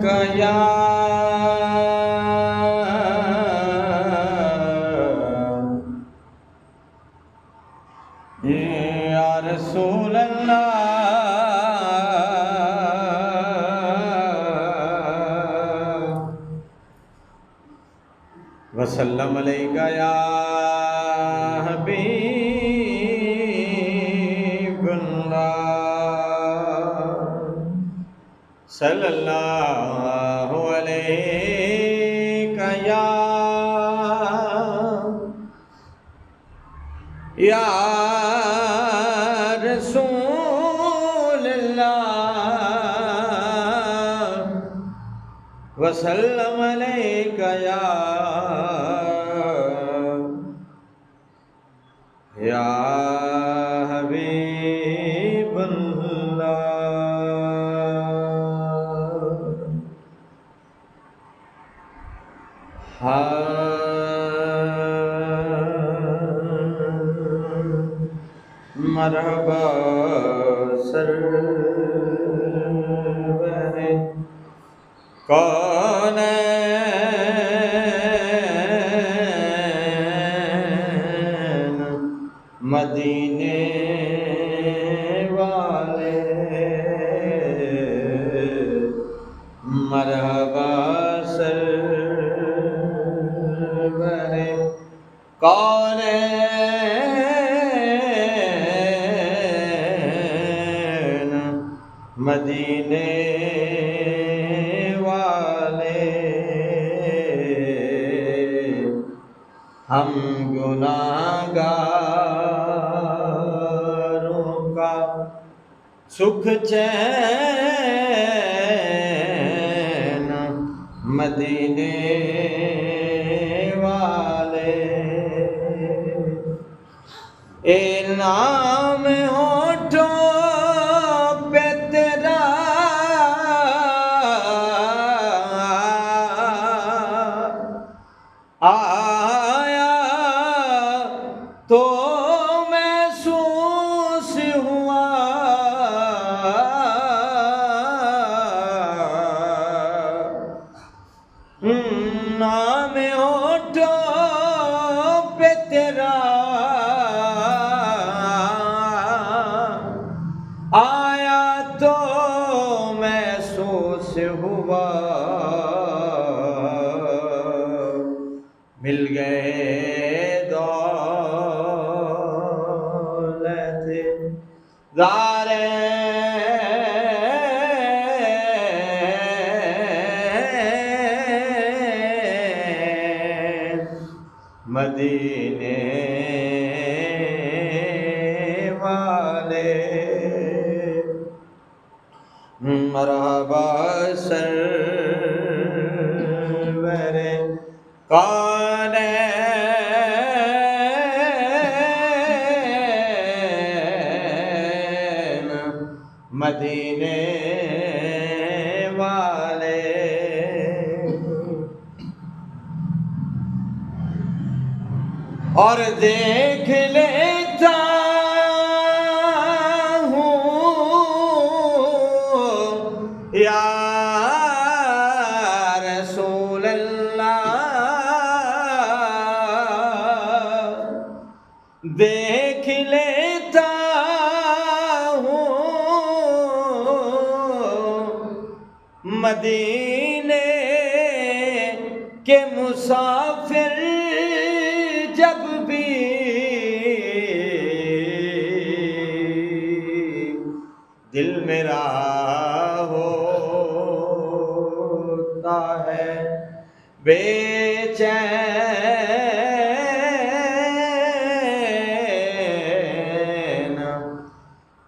गया या रसूल अल्लाह वसल्लम अलैका या हबीबल्लाह सल्लल्लाहु अलैका या रसूल अल्लाह वसल्लम अलैका या मरहबा सरवर कौनैन मदीने वाले मरहबा सरवर कौनैन मदीने वाले हम गुनाहगारों का सुख चैन मदीने वाले ए नाम होठों पे तेरा आया तो महसूस हुआ नाम होठों पे तेरा आया तो महसूस हुआ मिल गए दौलत दारे मदीने वाले मरहबा सरवर कौनैन मदीने वाले और देख लेता हूँ या रसूल अल्लाह देख लेता हूँ मदीने के मुसाफिर जब भी दिल मेरा होता है बेचैन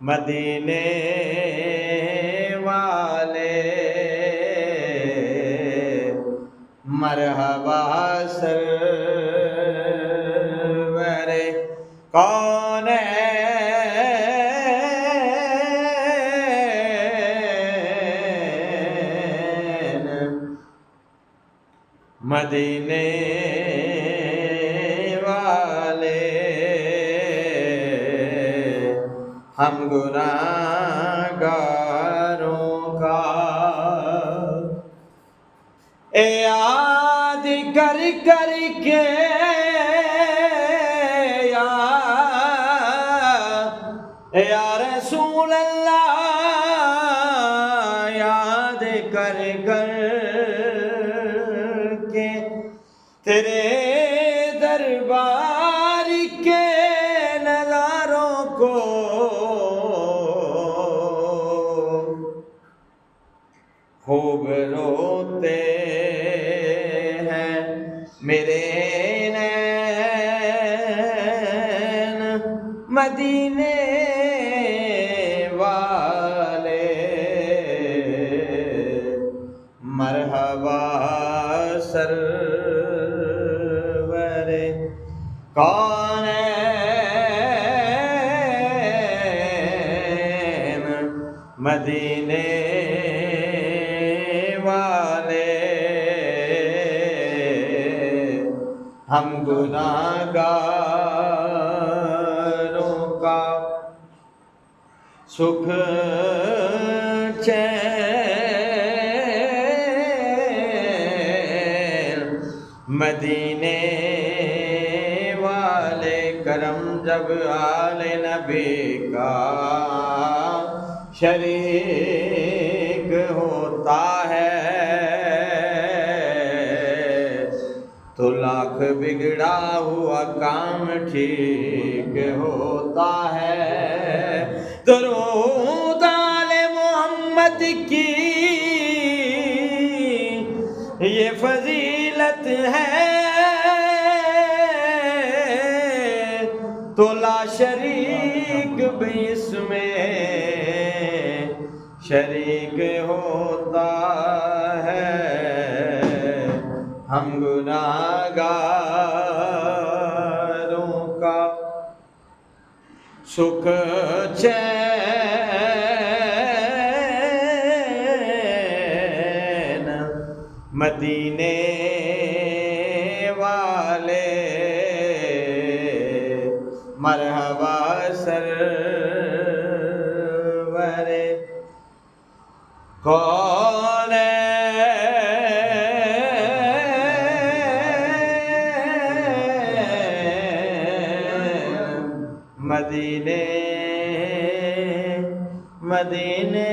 मदीने वाले मरहबा सरवर कौनैन मदीने वाले हम गुनाहगारों का کر کے یا رسول اللہ یاد کر کے تیرے دربار کے نظاروں کو خوب روتے ہیں میرے نین مدینے والے مرحبا سرور کونین مدینے والے ہم گناہگاروں کا سکھ چین مدینے والے کرم جب آل نبی کا شریک ہوتا ہے تو لاکھ بگڑا ہوا کام ٹھیک ہوتا ہے درود آل محمد کی یہ فضیلت ہے تو لا شریک بھی اس میں شریک ہوتا ہے ہم گناہگاروں کا سکھ چین مدینے والے مرحبا سرور کون مدینے